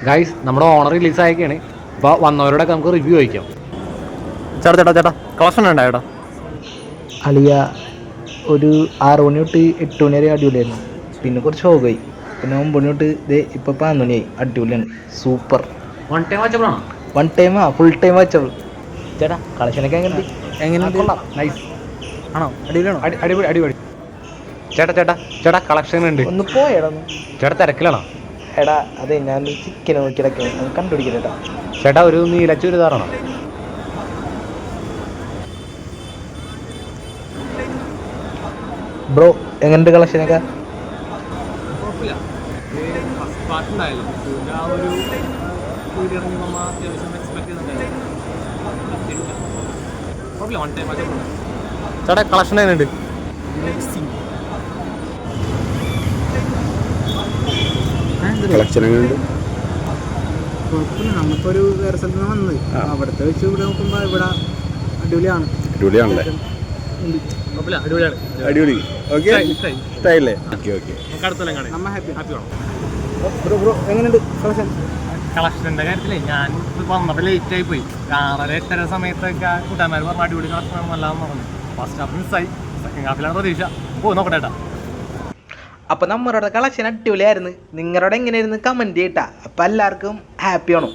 Guys നമ്മുടെ owner release ആയൊക്കെയാണ്. അപ്പോൾ വന്നവരോടൊക്കെ നമുക്ക് റിവ്യൂ ചോദിക്കാം. ചേട്ടാ കളക്ഷൻ ഉണ്ടായോ? അളിയ ഒരു 6 മണി തൊട്ട് 8 മണി വരെ അടിപൊളിയായിരുന്നു. പിന്നെ കുറച്ച് ഷോക്കായി. പിന്നെ 9 മണി തൊട്ട് ഇതേ ഇപ്പോൾ 11 മണിയായി. അടിപൊളിയാണ്, സൂപ്പർ. വൺ ടൈം വാച്ചബിളാണോ? വൺ ടൈമാ, ഫുൾ ടൈം വാച്ചബിൾ. ചേട്ടാ കളക്ഷനൊക്കെ എങ്ങനെയുണ്ട്? നൈസ് ആണോ? അടിപൊളിയാണോ? അടിപൊളി. ചേട്ടാ കളക്ഷൻ ഉണ്ട്. ഒന്ന് പോയടാ. ചേട്ടാ തിരക്കിലാണോ? എടാ അതെ, ഞാൻ ചിക്കൻ നോക്കിയിടക്കെ കണ്ടുപിടിക്കട്ടെ. ചേട്ടാ ഒരു നീല ചുരിദാറാണോ? ബ്രോ എങ്ങനെയുണ്ട് കളക്ഷനൊക്കെ? ചേട്ടാ കളക്ഷൻ എങ്ങനെയുണ്ട്? കുഴപ്പമില്ല. നമുക്കൊരു വേറെ സ്ഥലത്ത് നിന്ന് വന്നത് അവിടുത്തെ വെച്ച് ഇവിടെ നോക്കുമ്പോൾ ഇവിടെ അടിപൊളിയാണ്. അടിപൊളി. ഓക്കെ, ഇഷ്ടമായില്ലേ? നമ്മ ഹാപ്പി. ബ്രോ എങ്ങനെയുണ്ട് കളക്ഷൻ? കളക്ഷൻ്റെ കാര്യത്തിലേ ഞാൻ വന്നപ്പോൾ ലേറ്റ് ആയി പോയി. 6-8 സമയത്തൊക്കെ കൂട്ടാന്മാർ പറഞ്ഞ അടിപൊളി കളക്ഷൻ നല്ലതെന്ന് പറഞ്ഞു. ഫസ്റ്റ് ഹാഫ് മിസ്സായി, സെക്കൻഡ് ഹാഫിലാണ് പ്രതീക്ഷ. നോക്കട്ടെ. അപ്പോൾ നമ്മളുടെ കളക്ഷൻ അടിപൊളിയായിരുന്നു. നിങ്ങളുടെ എങ്ങനെയായിരുന്നു കമൻറ്റ് ചെയ്യട്ടാ. അപ്പോൾ എല്ലാവർക്കും ഹാപ്പി ആണോ?